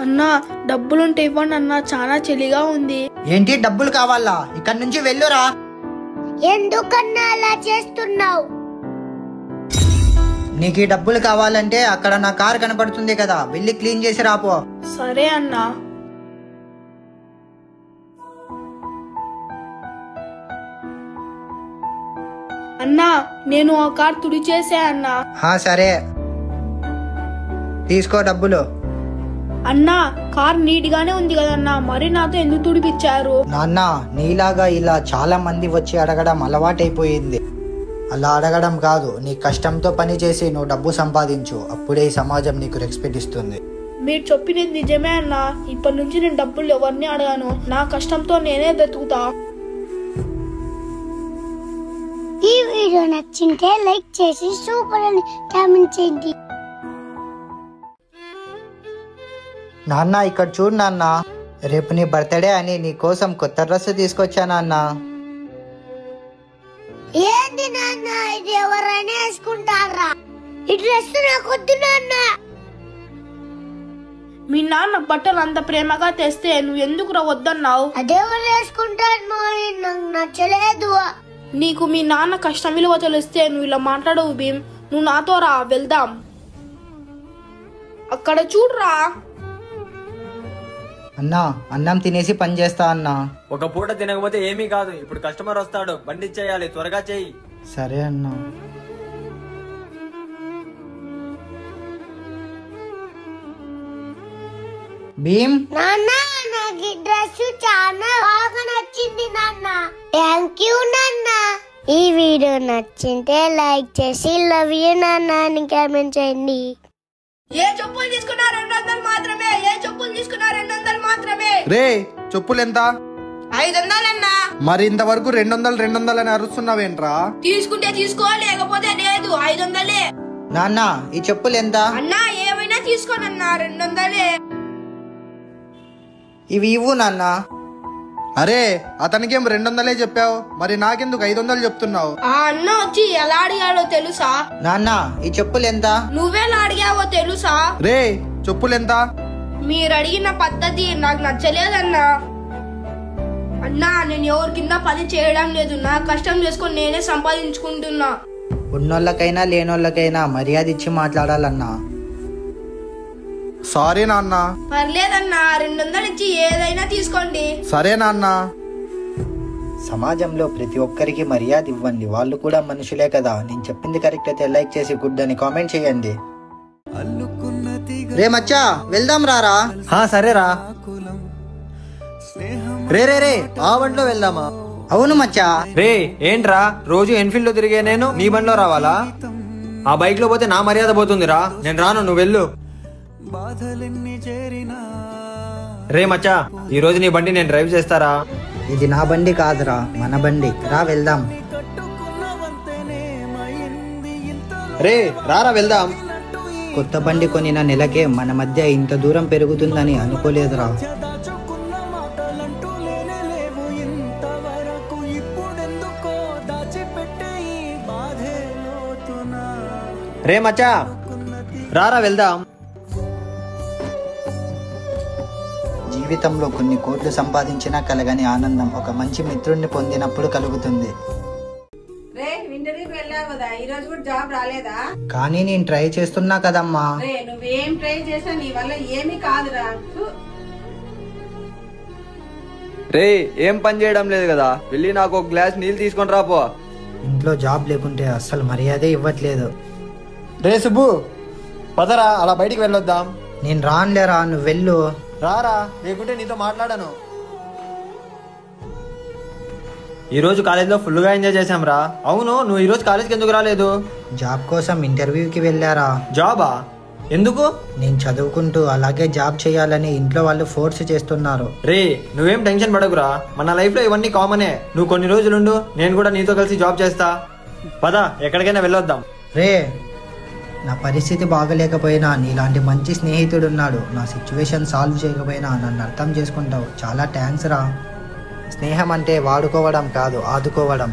అన్నా డబ్బులుంటే ఇవ్వండి అన్నా, చాలా చలిగా ఉంది. ఏంటి డబ్బులు కావాలా? ఇక్కడి నుంచి వెళ్ళురా. ఎందుకన్నా అలా చేస్తున్నావు? నీకు ఈ డబ్బులు కావాలంటే అక్కడ నా కార్ కనపడుతుంది కదా, వెళ్ళి క్లీన్ చేసి రాపో. సరే అన్నా. అన్నా నేను ఆ కార్ తుడిచేసా అన్నా. సరే తీసుకో డబ్బులు. అన్నా కార్ నీట్ గానే ఉంది కదన్నా, మరి నాతో ఎందుకు తుడిపించారు? నాన్న, నీలాగా ఇలా చాలా మంది వచ్చి అడగడం అలవాటైపోయింది. అలా అడగడం కాదు, నీ కష్టంతో పని చేసి నువ్వు డబ్బు సంపాదించు, అప్పుడే ఈ సమాజం నీకు రెస్పెక్ట్ ఇస్తుంది. మీరు చెప్పినది నిజమే అన్నా. ఇప్పటి నుంచి నేను డబ్బులు ఎవరిని అడగాను, నా కష్టంతో నేనే బ్రతుకుతా. ఈ వీడియో నచ్చింటే లైక్ చేసి సూపర్ అని కామెంట్ చేయండి. నాన్న ఇక్కడ చూడు నాన్న, రేపు నీ బర్త్డే అని నీ కోసం కొత్త డ్రెస్ తీసుకొచ్చా నాన్న. ఏంది నాన్న ఇది? ఎవరైనా వేసుకుంటారా? ఈ డ్రెస్ నాకు వద్దు నాన్న. మీ నాన్న బట్టలు అంత ప్రేమగా తెస్తే నువ్వు ఎందుకు వద్దన్నావు? అదెవరు వేసుకుంటారు? నాకు నచ్చలేదు. నీకు మీ నాన్న కష్టం విలువ తెలిస్తే నువ్వు ఇలా మాట్లాడవు భీమ్. నువ్వు నాతో రా, వెళ్దాం. అక్కడ చూడరా. అన్నా అన్నం తినేసి పని చేస్తా అన్నా. ఒక పూట తినకపోతే ఏమీ కాదు, ఇప్పుడు కస్టమర్ వస్తాడు, బండి చేయాలి, త్వరగా చెయ్యి. సరే అన్నా. భీమ్, నాన్న నాకు ఈ డ్రెస్ చాలా బాగా నచ్చింది నాన్న. థ్యాంక్ యూ నాన్న. ఈ వీడియో నచ్చింటే లైక్ చేసి లవ్ యూ నాన్న అని కామెంట్ చేయండి. ఏ చెప్పులు తీసుకున్నా 200 మాత్రమే. ఏ చెప్పులు తీసుకున్నా 200 మాత్రమే. రే చెప్పులు ఎంత? 500 అన్నా. మరి ఇంతవరకు 200 అని అరుస్తున్నావేంట్రా? తీసుకుంటే తీసుకో, లేకపోతే లేదు. 500. నాన్న ఈ చెప్పులు ఎంత? అన్నా ఏమైనా తీసుకోనన్నా, 200. ఇవి ఇవ్వు నాన్న. అరే అతనికేం 200 చెప్పావు, మరి నాకెందుకు 500 చెప్తున్నావు? ఆ అన్న వచ్చి ఎలా అడిగాడో తెలుసా? నాన్న ఈ చెప్పులు ఎంత? నువ్వెలా అడిగావో తెలుసా? రే చెప్పులు ఎంత? మీరు అడిగిన పద్ధతి నాకు నచ్చలేదన్నా. అన్నా నేను ఎవరి కింద పని చేయడం లేదు, నా కష్టం చేసుకొని నేనే సంపాదించుకుంటున్నా. ఉన్నోళ్ళకైనా లేనోళ్ళకైనా మర్యాద ఇచ్చి మాట్లాడాలన్నా. సారీ నాన్న. పర్లేదన్నా, 200 ఇచ్చి ఏదైనా తీసుకోండి. సరే నాన్న. సమాజంలో ప్రతి ఒక్కరికి మర్యాద ఇవ్వండి, వాళ్ళు కూడా మనుషులే కదా. నేను చెప్పింది కరెక్ట్ అయితే లైక్ చేసి గుడ్ అని కామెంట్ చేయండి. రే మచ్చా వెళ్దాం రారా. సరేరా. రే రే రే ఆ బండిలో వెళ్దామా? అవును మచ్చా. రే ఏంట్రా రోజు ఎన్ఫీల్డ్ లో తిరిగే నేను నీ బండిలో రావాలా? ఆ బైక్ లో పోతే నా మర్యాద పోతుందిరా. నేను రాను, నువ్వు వెళ్ళు. రే మచ్చా ఈ రోజు నీ బండి నేను డ్రైవ్ చేస్తారా? ఇది నా బండి కాదురా, మన బండి. రా వెళ్దాం. రే రారా వెళ్దాం. కొత్త బండి కొనిన నెలకే మన మధ్య ఇంత దూరం పెరుగుతుందని అనుకోలేదురా. రే మచ్చా రారా వెళ్దాం. జీవితంలో కొన్ని కోట్లు సంపాదించినా కలగని ఆనందం ఒక మంచి మిత్రుడిని పొందినప్పుడు కలుగుతుంది. కానీ నేను ట్రై చేస్తున్నా కదమ్మా. నువ్వేం ట్రై చేసినా నీ వల్ల ఏమీ కాదురా. రే ఏం పని చేయడం లేదు కదా, వెళ్ళి నాకు ఒక గ్లాస్ నీళ్ళు తీసుకొని రాపో. ఇంట్లో జాబ్ లేకుంటే అస్సలు మర్యాదే ఇవ్వట్లేదు. రే సుబ్బు పదరా, అలా బయటికి వెళ్ళొద్దాం. నేను రానులేరా, నువ్వు వెళ్ళు. రారా, లేకుంటే నీతో మాట్లాడాను. ఈ రోజు కాలేజీలో ఫుల్ గా ఎంజాయ్ చేసాం రా. అవును నువ్వు ఈ రోజు కాలేజ్కి ఎందుకు రాలేదు? జాబ్ కోసం ఇంటర్వ్యూకి వెళ్ళారా. జాబా? ఎందుకు? నేను చదువుకుంటూ అలాగే జాబ్ చేయాలని ఇంట్లో వాళ్ళు ఫోర్స్ చేస్తున్నారు. రే నువ్వేం టెన్షన్ పడకురా, మన లైఫ్ లో ఇవన్నీ కామనే. నువ్వు కొన్ని రోజులుండు, నేను కూడా నీతో కలిసి జాబ్ చేస్తా. పద ఎక్కడికైనా వెళ్ళొద్దాం. రే నా పరిస్థితి బాగలేకపోయినా నీలాంటి మంచి స్నేహితుడున్నాడు. నా సిచ్యువేషన్ సాల్వ్ చేయకపోయినా నన్ను అర్థం చేసుకుంటావు. చాలా థ్యాంక్స్ రా. స్నేహం అంటే వాడుకోవడం కాదు, ఆదుకోవడం.